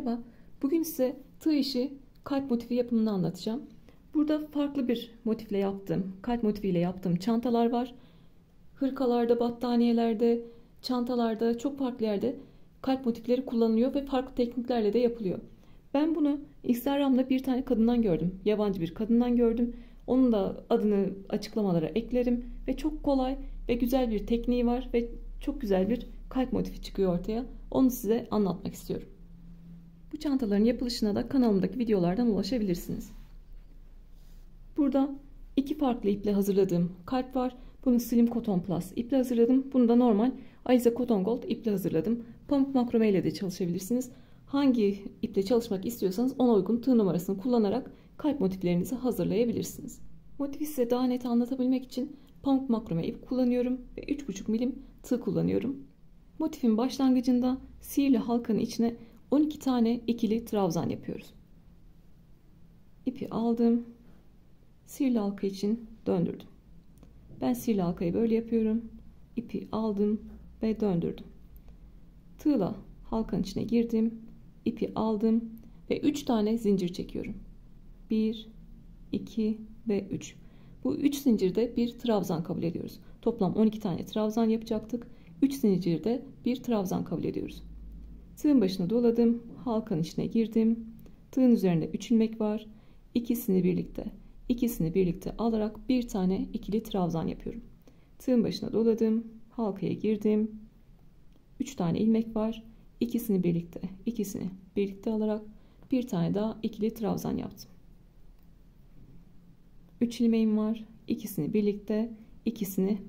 Merhaba, bugün size tığ işi kalp motifi yapımını anlatacağım. Burada farklı bir motifle yaptığım, kalp motifiyle yaptığım çantalar var. Hırkalarda, battaniyelerde, çantalarda, çok farklı yerde kalp motifleri kullanılıyor ve farklı tekniklerle de yapılıyor. Ben bunu Instagram'da bir tane kadından gördüm, yabancı bir kadından gördüm. Onun da adını açıklamalara eklerim ve çok kolay ve güzel bir tekniği var ve çok güzel bir kalp motifi çıkıyor ortaya. Onu size anlatmak istiyorum. Bu çantaların yapılışına da kanalımdaki videolardan ulaşabilirsiniz. Burada iki farklı iple hazırladığım kalp var. Bunu Slim Cotton Plus iple hazırladım. Bunu da normal Alize Cotton Gold iple hazırladım. Pamuk makrome ile de çalışabilirsiniz. Hangi iple çalışmak istiyorsanız ona uygun tığ numarasını kullanarak kalp motiflerinizi hazırlayabilirsiniz. Motifi size daha net anlatabilmek için pamuk makrome ip kullanıyorum ve 3,5 milim tığ kullanıyorum. Motifin başlangıcında sihirli halkanın içine 12 tane ikili trabzan yapıyoruz. İpi aldım. Sihirli halka için döndürdüm. Ben sihirli halkayı böyle yapıyorum. İpi aldım ve döndürdüm. Tığla halkanın içine girdim. İpi aldım ve 3 tane zincir çekiyorum. 1, 2 ve 3. Bu 3 zincirde bir trabzan kabul ediyoruz. Toplam 12 tane trabzan yapacaktık. 3 zincirde bir trabzan kabul ediyoruz. Tığın başına doladım. Halkanın içine girdim. Tığın üzerinde 3 ilmek var. İkisini birlikte alarak bir tane ikili trabzan yapıyorum. Tığın başına doladım. Halkaya girdim. 3 tane ilmek var. İkisini birlikte alarak bir tane daha ikili trabzan yaptım. 3 ilmeğim var. İkisini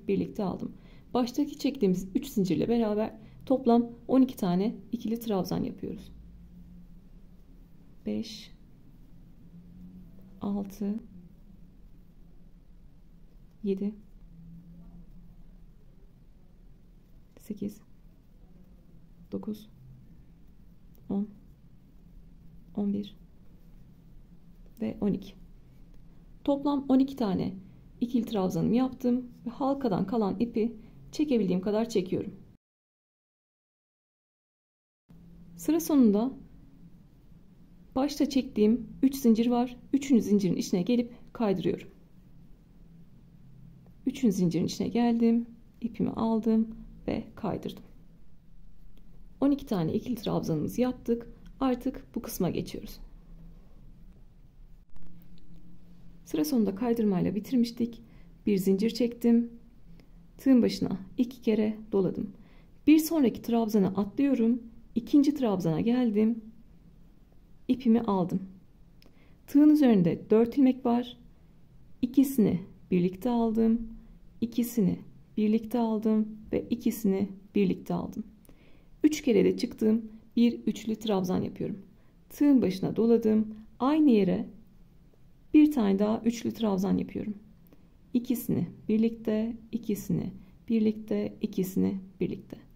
birlikte aldım. Baştaki çektiğimiz 3 zincirle beraber toplam 12 tane ikili trabzan yapıyoruz. 5 6 7 8 9 10 11 ve 12. Toplam 12 tane ikili trabzanımı yaptım ve halkadan kalan ipi çekebildiğim kadar çekiyorum. Sıra sonunda başta çektiğim 3 zincir var. 3. zincirin içine gelip kaydırıyorum. 3. zincirin içine geldim. İpimi aldım ve kaydırdım. 12 tane ikili trabzanımızı yaptık. Artık bu kısma geçiyoruz. Sıra sonunda kaydırmayla bitirmiştik. Bir zincir çektim. Tığın başına 2 kere doladım. Bir sonraki trabzana atlıyorum. İkinci trabzana geldim. İpimi aldım. Tığın üzerinde 4 ilmek var. İkisini birlikte aldım. İkisini birlikte aldım ve ikisini birlikte aldım. 3 kere de çıktım. Bir üçlü trabzan yapıyorum. Tığın başına doladım. Aynı yere bir tane daha üçlü trabzan yapıyorum. İkisini birlikte, ikisini birlikte.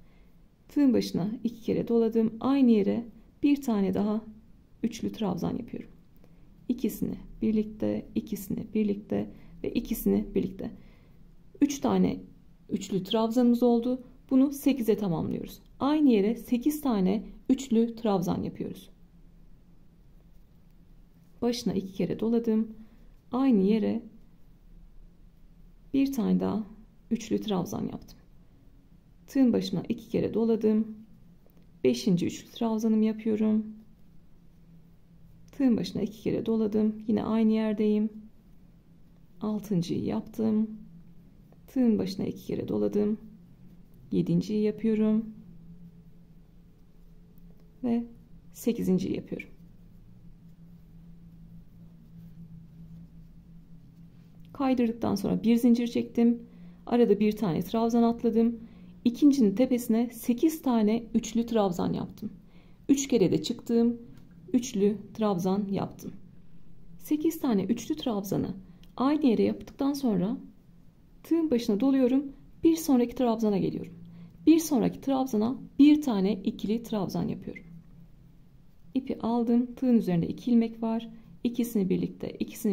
Tığın başına 2 kere doladım. Aynı yere bir tane daha üçlü trabzan yapıyorum. İkisini birlikte ve ikisini birlikte. 3 tane üçlü trabzanımız oldu. Bunu 8'e tamamlıyoruz. Aynı yere 8 tane üçlü trabzan yapıyoruz. Başına 2 kere doladım. Aynı yere bir tane daha üçlü trabzan yaptım. Tığın başına 2 kere doladım. 5. üçlü trabzanımı yapıyorum. Tığın başına 2 kere doladım. Yine aynı yerdeyim. 6.'yı yaptım. Tığın başına 2 kere doladım. 7.'yi yapıyorum. Ve 8.'yi yapıyorum. Kaydırdıktan sonra bir zincir çektim. Arada bir tane trabzan atladım. İkincinin tepesine 8 tane üçlü trabzan yaptım. 3 kere de çıktım. Üçlü trabzan yaptım. 8 tane üçlü trabzanı aynı yere yaptıktan sonra tığın başına doluyorum. Bir sonraki trabzana geliyorum. Bir sonraki trabzana bir tane ikili trabzan yapıyorum. İpi aldım. Tığın üzerinde 2 ilmek var. İkisini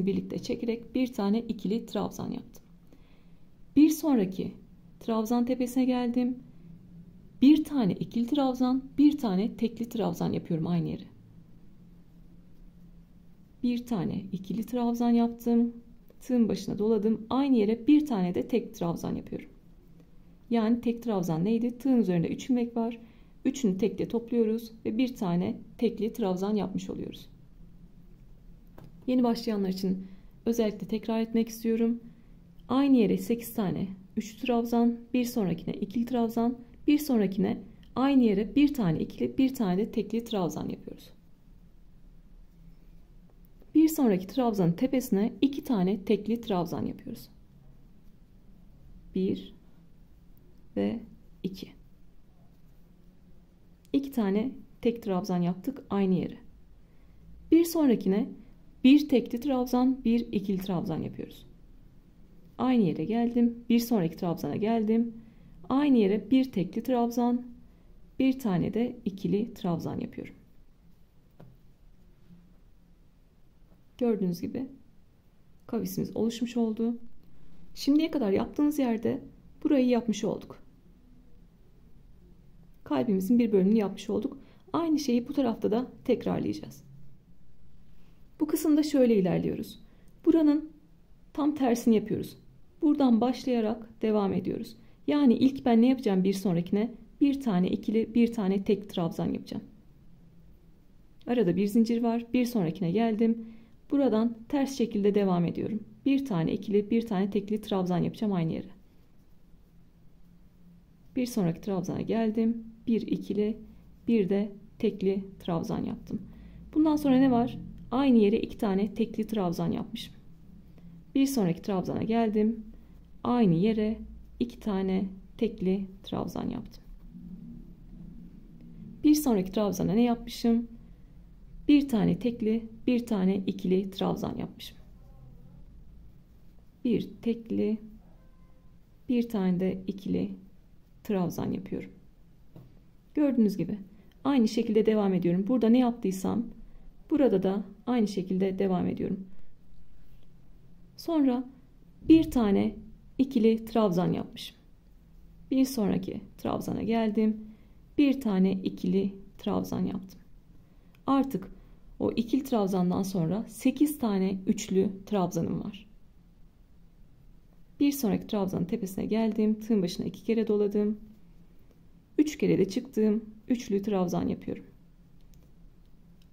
birlikte çekerek bir tane ikili trabzan yaptım. Bir sonraki trabzan tepesine geldim. Bir tane ikili trabzan, bir tane tekli trabzan yapıyorum aynı yere. bir tane ikili trabzan yaptım. Tığın başına doladım. Aynı yere bir tane de tek trabzan yapıyorum. Yani tek trabzan neydi? Tığın üzerinde 3 ilmek var. Üçünü tekle topluyoruz ve bir tane tekli trabzan yapmış oluyoruz. Yeni başlayanlar için özellikle tekrar etmek istiyorum. Aynı yere 8 tane 3 trabzan, bir sonrakine ikili trabzan, bir sonrakine aynı yere bir tane ikili, bir tane de tekli trabzan yapıyoruz. Bir sonraki trabzanın tepesine 2 tane tekli trabzan yapıyoruz. 1 ve 2. 2 tane tek trabzan yaptık aynı yere. Bir sonrakine bir tekli trabzan, bir ikili trabzan yapıyoruz. Aynı yere geldim. Bir sonraki trabzana geldim. Aynı yere bir tekli trabzan, bir tane de ikili trabzan yapıyorum. Gördüğünüz gibi kavisimiz oluşmuş oldu. Şimdiye kadar yaptığımız yerde burayı yapmış olduk. Kalbimizin bir bölümünü yapmış olduk. Aynı şeyi bu tarafta da tekrarlayacağız. Bu kısımda şöyle ilerliyoruz. Buranın tam tersini yapıyoruz. Buradan başlayarak devam ediyoruz. Yani ilk ben ne yapacağım bir sonrakine? Bir tane ikili, bir tane tek trabzan yapacağım. Arada bir zincir var. Bir sonrakine geldim. Buradan ters şekilde devam ediyorum. Bir tane ikili, bir tane tekli trabzan yapacağım aynı yere. Bir sonraki trabzana geldim. Bir ikili, bir de tekli trabzan yaptım. Bundan sonra ne var? Aynı yere 2 tane tekli trabzan yapmışım. Bir sonraki trabzana geldim. Aynı yere 2 tane tekli trabzan yaptım. Bir sonraki trabzana ne yapmışım? Bir tane tekli, bir tane ikili trabzan yapmışım. Bir tekli, bir tane de ikili trabzan yapıyorum. Gördüğünüz gibi aynı şekilde devam ediyorum. Burada ne yaptıysam burada da aynı şekilde devam ediyorum. Sonra bir tane ikili trabzan yapmışım. Bir sonraki trabzana geldim. Bir tane ikili trabzan yaptım. Artık o ikili trabzandan sonra 8 tane üçlü trabzanım var. Bir sonraki trabzanın tepesine geldim. Tığın başına 2 kere doladım. 3 kere de çıktım. Üçlü trabzan yapıyorum.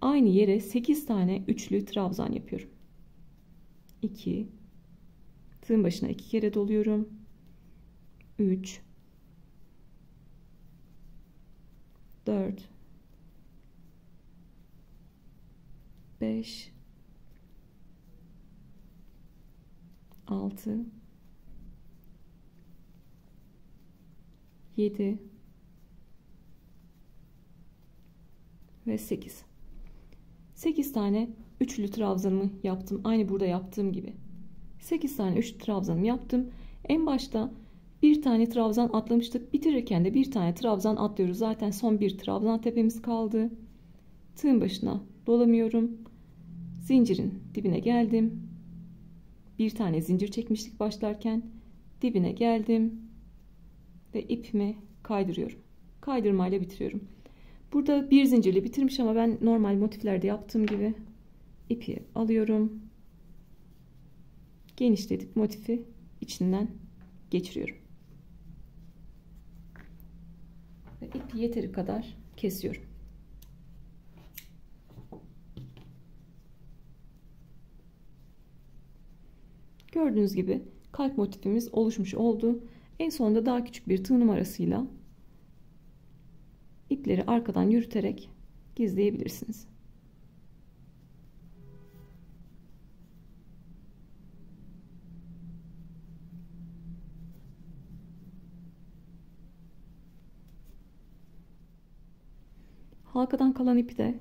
Aynı yere 8 tane üçlü trabzan yapıyorum. 2. Tığın başına 2 kere doluyorum. 3. 4. 5. 6. 7 ve 8. 8 tane üçlü trabzanımı yaptım. Aynı burada yaptığım gibi. 8 tane üçlü trabzanımı yaptım. En başta bir tane trabzan atlamıştık. Bitirirken de bir tane trabzan atlıyoruz. Zaten son bir trabzan tepemiz kaldı. Tığın başına dolamıyorum. Zincirin dibine geldim. Bir tane zincir çekmiştik başlarken. Dibine geldim. Ve ipimi kaydırıyorum. Kaydırmayla bitiriyorum. Burada bir zincirle bitirmiş ama ben normal motiflerde yaptığım gibi ipi alıyorum. Genişletip motifi içinden geçiriyorum. Ve ipi yeteri kadar kesiyorum. Gördüğünüz gibi kalp motifimiz oluşmuş oldu. En sonunda daha küçük bir tığ numarasıyla ipleri arkadan yürüterek gizleyebilirsiniz. Halkadan kalan ipi de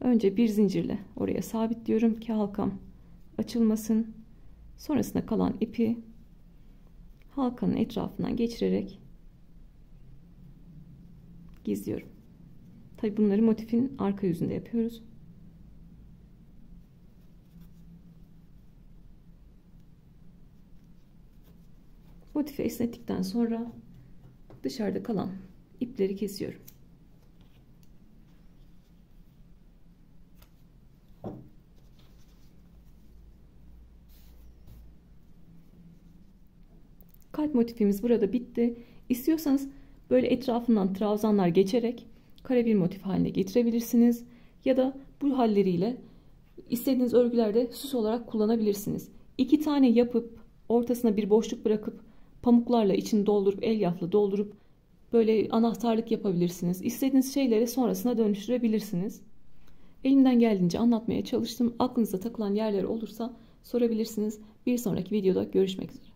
önce bir zincirle oraya sabitliyorum ki halkam açılmasın. Sonrasında kalan ipi halkanın etrafından geçirerek gizliyorum. Tabi bunları motifin arka yüzünde yapıyoruz. Motifi esnettikten sonra dışarıda kalan ipleri kesiyorum. Kalp motifimiz burada bitti. İstiyorsanız böyle etrafından trabzanlar geçerek kare bir motif haline getirebilirsiniz. Ya da bu halleriyle istediğiniz örgülerde süs olarak kullanabilirsiniz. 2 tane yapıp ortasına bir boşluk bırakıp pamuklarla içini doldurup elyafla doldurup böyle anahtarlık yapabilirsiniz. İstediğiniz şeyleri sonrasına dönüştürebilirsiniz. Elimden geldiğince anlatmaya çalıştım. Aklınıza takılan yerler olursa sorabilirsiniz. Bir sonraki videoda görüşmek üzere.